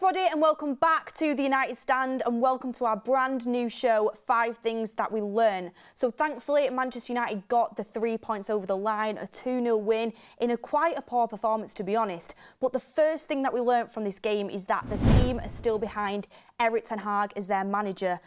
everybody, and welcome back to the United Stand, and welcome to our brand new show, 5 Things That We Learn. So thankfully, Manchester United got the 3 points over the line, a 2-0 win in quite a poor performance, to be honest. But the first thing that we learnt from this game is that the team are still behind Erik ten Hag as their manager.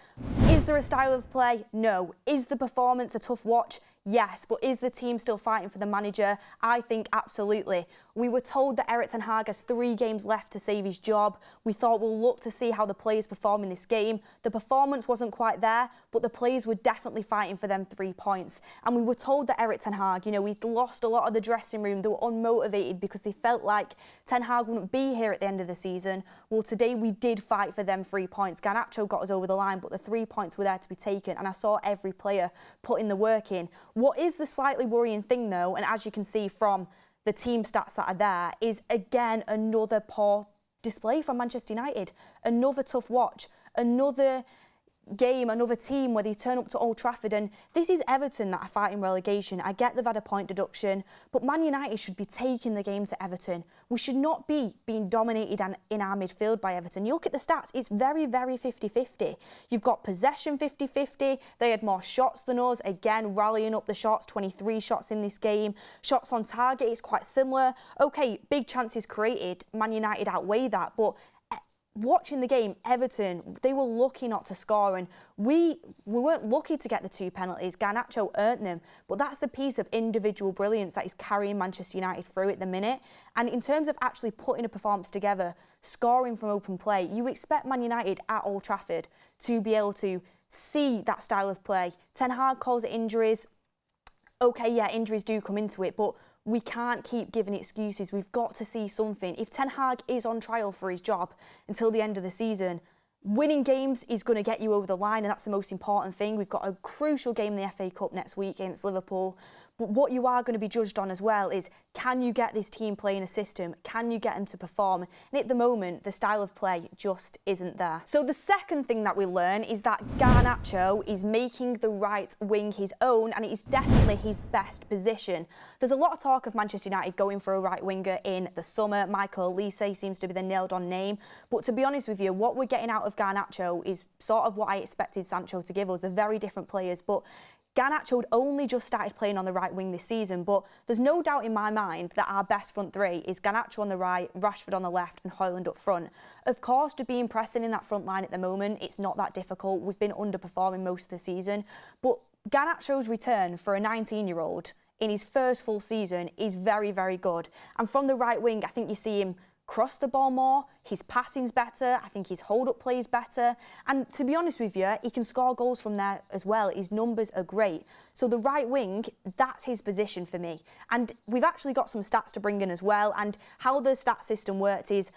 Is there a style of play? No. Is the performance a tough watch? Yes, but is the team still fighting for the manager? I think absolutely. We were told that Erik ten Hag has 3 games left to save his job. We thought we'll look to see how the players perform in this game. The performance wasn't quite there, but the players were definitely fighting for them 3 points. And we were told that Erik ten Hag, he'd lost a lot of the dressing room. They were unmotivated because they felt like ten Hag wouldn't be here at the end of the season. Well, today we did fight for them 3 points. Garnacho got us over the line, but the 3 points were there to be taken, and I saw every player putting the work in. What is the slightly worrying thing, though, and as you can see from the team stats that are there, is again another poor display from Manchester United. Another tough watch, another game, another team where they turn up to Old Trafford, and this is Everton that are fighting relegation. I get they've had a point deduction, but Man United should be taking the game to Everton. We should not be being dominated in our midfield by Everton. You look at the stats, it's very, very 50-50. You've got possession 50-50. They had more shots than us, again rallying up the shots, 23 shots in this game. Shots on target is quite similar. Okay, big chances created, Man United outweigh that, but watching the game, Everton, they were lucky not to score, and we weren't lucky to get the 2 penalties. Garnacho earned them, but that's the piece of individual brilliance that is carrying Manchester United through at the minute. And in terms of actually putting a performance together, scoring from open play, you expect Man United at Old Trafford to be able to see that style of play. Ten Hag calls it injuries. Okay, yeah, injuries do come into it, but we can't keep giving excuses. We've got to see something. If Ten Hag is on trial for his job until the end of the season, winning games is going to get you over the line, and that's the most important thing. We've got a crucial game in the FA Cup next week against Liverpool. But what you are going to be judged on as well is, can you get this team playing a system? Can you get them to perform? And at the moment, the style of play just isn't there. So the second thing that we learn is that Garnacho is making the right wing his own, and it is definitely his best position. There's a lot of talk of Manchester United going for a right winger in the summer. Michael Olise seems to be the nailed-on name. But to be honest with you, what we're getting out of Garnacho is sort of what I expected Sancho to give us. They're very different players, but Garnacho had only just started playing on the right wing this season, but there's no doubt in my mind that our best front 3 is Garnacho on the right, Rashford on the left, and Højlund up front. Of course, to be pressing in that front line at the moment, it's not that difficult. We've been underperforming most of the season, but Garnacho's return for a 19-year-old in his first full season is very, very good. And from the right wing, I think you see him cross the ball more, his passing's better, I think his hold-up play is better, and to be honest with you, he can score goals from there as well. His numbers are great. So the right wing, that's his position for me. And we've actually got some stats to bring in as well, and how the stat system works is,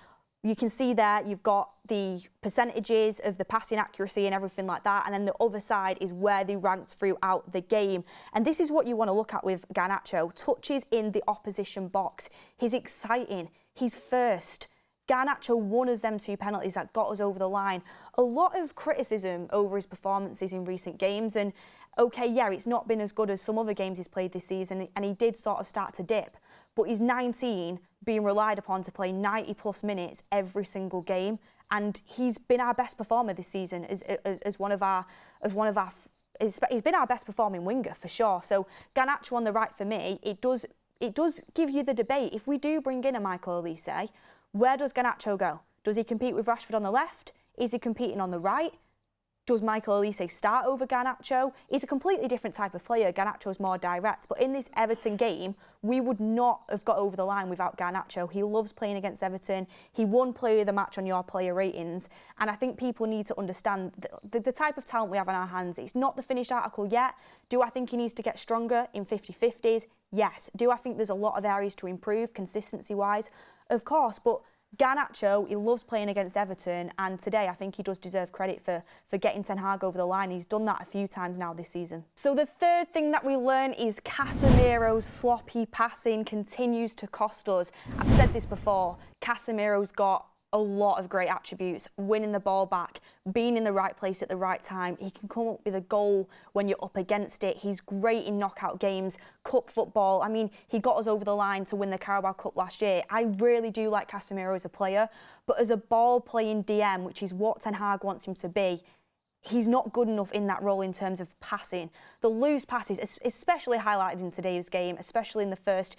you can see there you've got the percentages of the passing accuracy and everything like that, and then the other side is where they ranked throughout the game. And this is what you want to look at with Garnacho. Touches in the opposition box. He's exciting. He's first. Garnacho won us them 2 penalties that got us over the line. A lot of criticism over his performances in recent games, and okay, yeah, it's not been as good as some other games he's played this season, and he did sort of start to dip. But he's 19, being relied upon to play 90+ minutes every single game, and he's been our best performer this season as one of our. He's been our best performing winger for sure. So Garnacho on the right for me, it does give you the debate. If we do bring in a Michael Olise, where does Garnacho go? Does he compete with Rashford on the left? Is he competing on the right? Does Michael Olise start over Garnacho? He's a completely different type of player. Garnacho's more direct. But in this Everton game, we would not have got over the line without Garnacho. He loves playing against Everton. He won player of the match on your player ratings. And I think people need to understand the type of talent we have in our hands. It's not the finished article yet. Do I think he needs to get stronger in 50-50s? Yes. Do I think there's a lot of areas to improve consistency-wise? Of course, but Garnacho, he loves playing against Everton, and today I think he does deserve credit for getting Ten Hag over the line. He's done that a few times now this season. So the third thing that we learn is Casemiros' sloppy passing continues to cost us. I've said this before, Casemiro's got a lot of great attributes, winning the ball back, being in the right place at the right time. He can come up with a goal when you're up against it. He's great in knockout games, cup football. I mean, he got us over the line to win the Carabao Cup last year. I really do like Casemiro as a player, but as a ball-playing DM, which is what Ten Hag wants him to be, he's not good enough in that role in terms of passing. The loose passes, especially highlighted in today's game, especially in the first,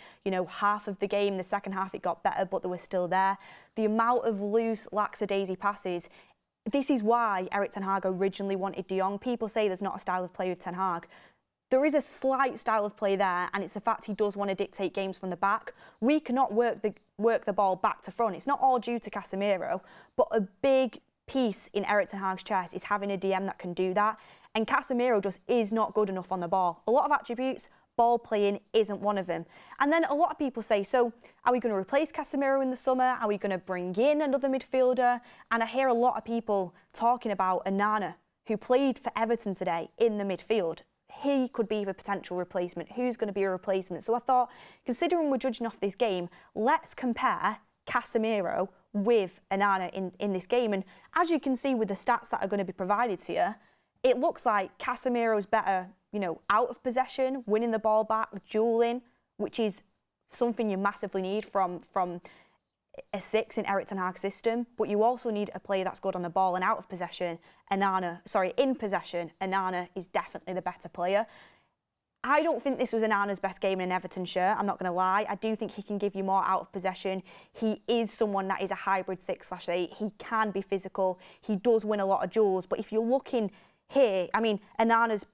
half of the game. The second half it got better, but they were still there. The amount of loose, lackadaisy passes. This is why Erik Ten Hag originally wanted De Jong. People say there's not a style of play with Ten Hag. There is a slight style of play there, and it's the fact he does want to dictate games from the back. We cannot work the ball back to front. It's not all due to Casemiro, but a big piece in Erik Ten Hag's chest is having a DM that can do that, and Casemiro just is not good enough on the ball. A lot of attributes, ball playing isn't one of them. And then a lot of people say, so are we going to replace Casemiro in the summer? Are we going to bring in another midfielder? And I hear a lot of people talking about Onana, who played for Everton today in the midfield. He could be a potential replacement. Who's going to be a replacement? So I thought, considering we're judging off this game, let's compare Casemiro with Onana in this game. And as you can see with the stats that are going to be provided to you, it looks like Casemiro's better, out of possession, winning the ball back, duelling, which is something you massively need from a 6 in Erik Ten Hag's system. But you also need a player that's good on the ball, and out of possession, in possession, Onana is definitely the better player. I don't think this was Onana's best game in an Everton shirt, I'm not going to lie. I do think he can give you more out of possession. He is someone that is a hybrid 6/8. He can be physical. He does win a lot of duels. But if you're looking here, Onana's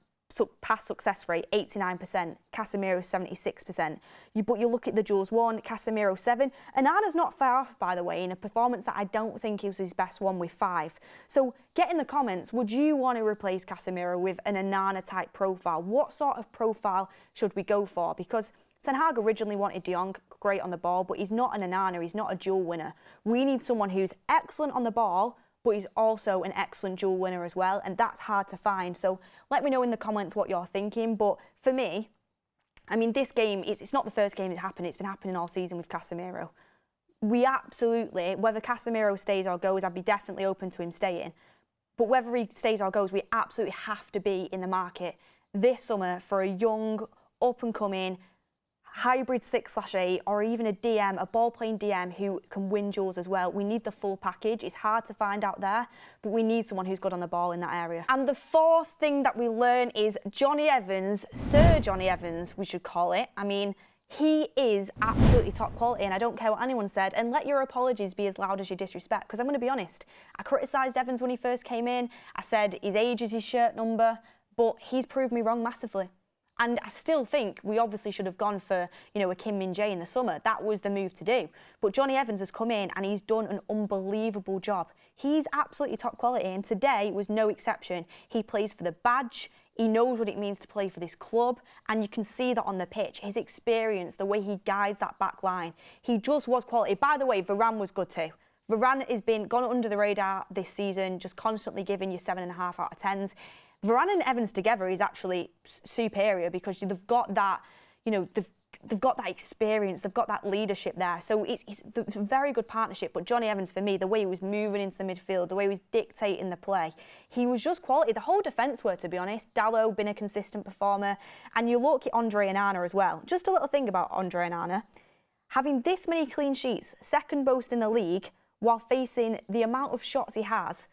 pass success rate, 89%. Casemiro, 76%. But you look at the duels won, Casemiro 7. Onana's not far off, by the way, in a performance that I don't think was his best one with 5. So get in the comments, would you want to replace Casemiro with an Onana-type profile? What sort of profile should we go for? Because Ten Hag originally wanted De Jong, great on the ball, but he's not an Onana, he's not a duel winner. We need someone who's excellent on the ball, but he's also an excellent duel winner as well, and that's hard to find. So let me know in the comments what you're thinking. But for me, this game, it's not the first game it's happened. It's been happening all season with Casemiro. We absolutely, whether Casemiro stays or goes, I'd be definitely open to him staying. But whether he stays or goes, we absolutely have to be in the market this summer for a young, up-and-coming, hybrid 6/8, or even a DM, a ball-playing DM who can win duels as well. We need the full package. It's hard to find out there, but we need someone who's good on the ball in that area. And the fourth thing that we learn is Jonny Evans, Sir Jonny Evans, we should call it. He is absolutely top quality, and I don't care what anyone said. And let your apologies be as loud as your disrespect, because I'm going to be honest. I criticised Evans when he first came in. I said his age is his shirt number, but he's proved me wrong massively. And I still think we obviously should have gone for, a Kim Min-jae in the summer. That was the move to do. But Jonny Evans has come in and he's done an unbelievable job. He's absolutely top quality, and today was no exception. He plays for the badge. He knows what it means to play for this club, and you can see that on the pitch. His experience, the way he guides that back line. He just was quality. By the way, Varane was good too. Varane has gone under the radar this season, just constantly giving you 7.5 out of 10s. Varane and Evans together is actually superior because they've got that, they've got that experience, they've got that leadership there. So it's a very good partnership. But Jonny Evans, for me, the way he was moving into the midfield, the way he was dictating the play, he was just quality. The whole defence were, to be honest. Dalot been a consistent performer. And you look at Andre Onana as well. Just a little thing about Andre Onana. Having this many clean sheets, second most in the league, while facing the amount of shots he has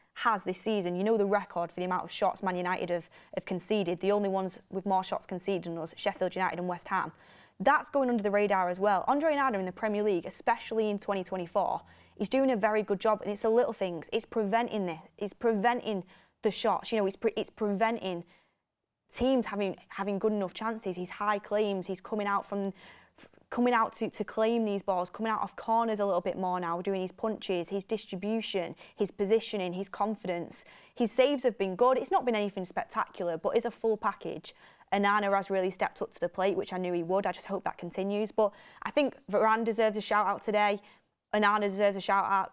this season. You know the record for the amount of shots Man United have conceded. The only ones with more shots conceded than us, Sheffield United and West Ham. That's going under the radar as well. Andre Onana in the Premier League, especially in 2024, is doing a very good job, and it's the little things. It's preventing this. It's preventing the shots. It's preventing teams having good enough chances. His high claims. He's coming out to claim these balls, coming out off corners a little bit more now, doing his punches, his distribution, his positioning, his confidence. His saves have been good. It's not been anything spectacular, but it's a full package. Onana has really stepped up to the plate, which I knew he would. I just hope that continues. But I think Varane deserves a shout-out today. Onana deserves a shout-out.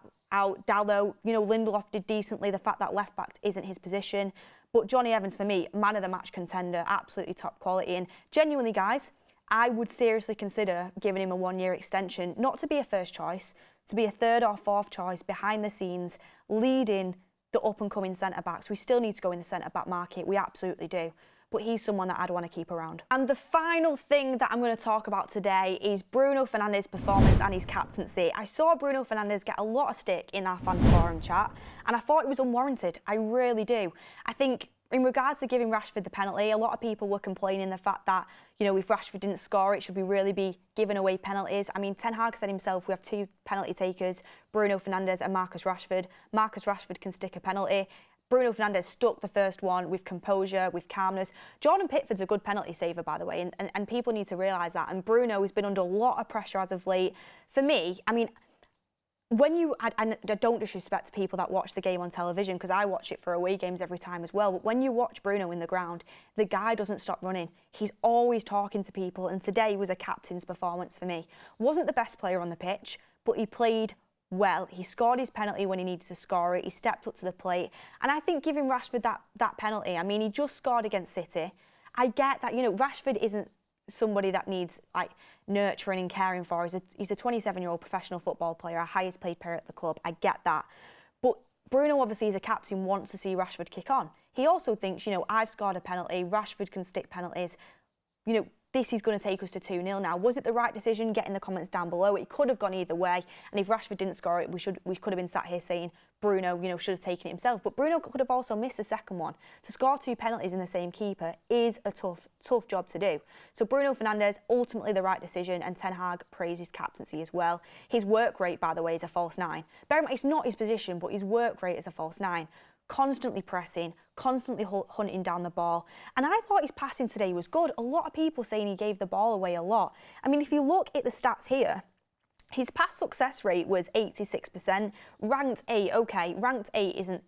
Dalot, Lindelof did decently. The fact that left-back isn't his position. But Jonny Evans, for me, man of the match contender, absolutely top quality. And genuinely, guys, I would seriously consider giving him a 1-year extension, not to be a first choice, to be a third or fourth choice behind the scenes, leading the up-and-coming centre-backs. We still need to go in the centre-back market, we absolutely do. But he's someone that I'd want to keep around. And the final thing that I'm going to talk about today is Bruno Fernandes' performance and his captaincy. I saw Bruno Fernandes get a lot of stick in our fans forum chat, and I thought it was unwarranted. I really do. I think in regards to giving Rashford the penalty, a lot of people were complaining the fact that, you know, if Rashford didn't score it, should we really be giving away penalties? I mean, Ten Hag said himself, we have 2 penalty takers, Bruno Fernandes and Marcus Rashford. Marcus Rashford can stick a penalty. Bruno Fernandes stuck the first one with composure, with calmness. Jordan Pickford's a good penalty saver, by the way, and people need to realise that. And Bruno has been under a lot of pressure as of late. For me, I mean, and I don't disrespect people that watch the game on television, because I watch it for away games every time as well, but when you watch Bruno in the ground, the guy doesn't stop running. He's always talking to people, and today was a captain's performance for me. Wasn't the best player on the pitch, but he played well. He scored his penalty when he needed to score it. He stepped up to the plate. And I think giving Rashford that penalty, I mean, he just scored against City. I get that, you know, Rashford isn't somebody that needs like nurturing and caring for. He's a 27-year-old professional football player, our highest paid player at the club. I get that. But Bruno, obviously, as a captain, wants to see Rashford kick on. He also thinks, you know, I've scored a penalty, Rashford can stick penalties. You know, this is going to take us to 2-0 now. Was it the right decision? Get in the comments down below. It could have gone either way. And if Rashford didn't score it, we could have been sat here saying Bruno, you know, should have taken it himself. But Bruno could have also missed the second one. To score 2 penalties in the same keeper is a tough job to do. So Bruno Fernandes, ultimately the right decision, and Ten Hag praised his captaincy as well. His work rate, by the way, is a false 9. Bear in mind, it's not his position, but his work rate is a false 9. Constantly pressing, constantly hunting down the ball. And I thought his passing today was good. A lot of people saying he gave the ball away a lot. I mean, if you look at the stats here, his pass success rate was 86%, ranked 8. Okay, ranked 8 isn't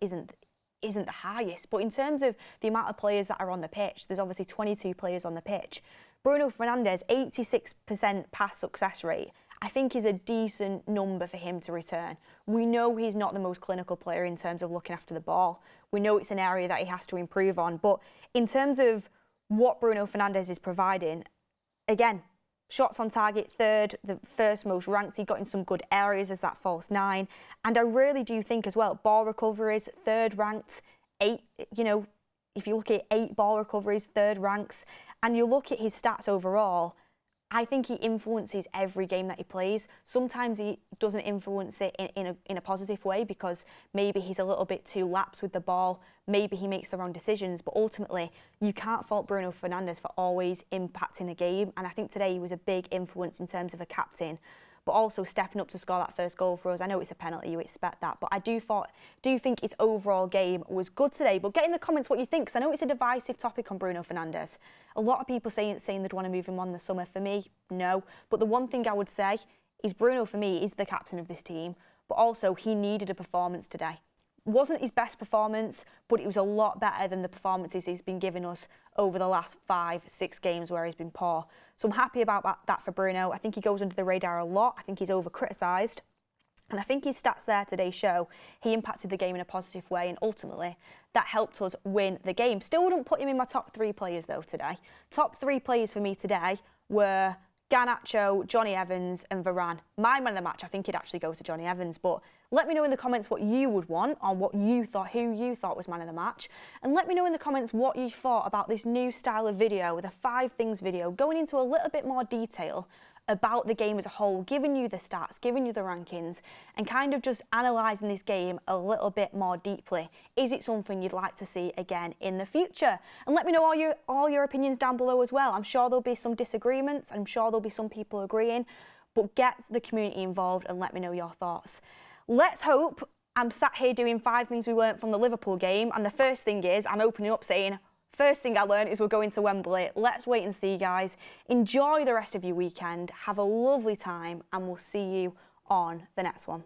the highest, but in terms of the amount of players that are on the pitch, there's obviously 22 players on the pitch. Bruno Fernandes, 86% pass success rate, I think is a decent number for him to return. We know he's not the most clinical player in terms of looking after the ball. We know it's an area that he has to improve on, but in terms of what Bruno Fernandes is providing, again, shots on target, 3rd, the first most ranked. He got in some good areas as that false 9. And I really do think as well, ball recoveries, 3rd ranked, 8, you know, if you look at 8 ball recoveries, 3rd ranks, and you look at his stats overall, I think he influences every game that he plays. Sometimes he doesn't influence it in a positive way, because maybe he's a little bit too lax with the ball, maybe he makes the wrong decisions, but ultimately you can't fault Bruno Fernandes for always impacting a game, and I think today he was a big influence in terms of a captain, but also stepping up to score that first goal for us. I know it's a penalty, you expect that, but I do think his overall game was good today. But get in the comments what you think, because I know it's a divisive topic on Bruno Fernandes. A lot of people saying they'd want to move him on the summer. For me, no. But the one thing I would say is Bruno, for me, is the captain of this team, but also he needed a performance today. Wasn't his best performance, but it was a lot better than the performances he's been giving us over the last 5-6 games where he's been poor. So I'm happy about that for Bruno. I think he goes under the radar a lot. I think he's over-criticised. And I think his stats there today show he impacted the game in a positive way, and ultimately that helped us win the game. Still wouldn't put him in my top 3 players though today. Top 3 players for me today were Garnacho, Jonny Evans and Varane. My man of the match, I think he'd actually go to Jonny Evans, but let me know in the comments what you would want, or what you thought, who you thought was man of the match. And let me know in the comments what you thought about this new style of video, the 5 things video, going into a little bit more detail about the game as a whole, giving you the stats, giving you the rankings, and kind of just analysing this game a little bit more deeply. Is it something you'd like to see again in the future? And let me know all your opinions down below as well. I'm sure there'll be some disagreements, I'm sure there'll be some people agreeing, but get the community involved and let me know your thoughts. Let's hope I'm sat here doing 5 things we learnt from the Liverpool game, and the first thing is I'm opening up saying, first thing I learned is we're going to Wembley. Let's wait and see, guys. Enjoy the rest of your weekend. Have a lovely time, and we'll see you on the next one.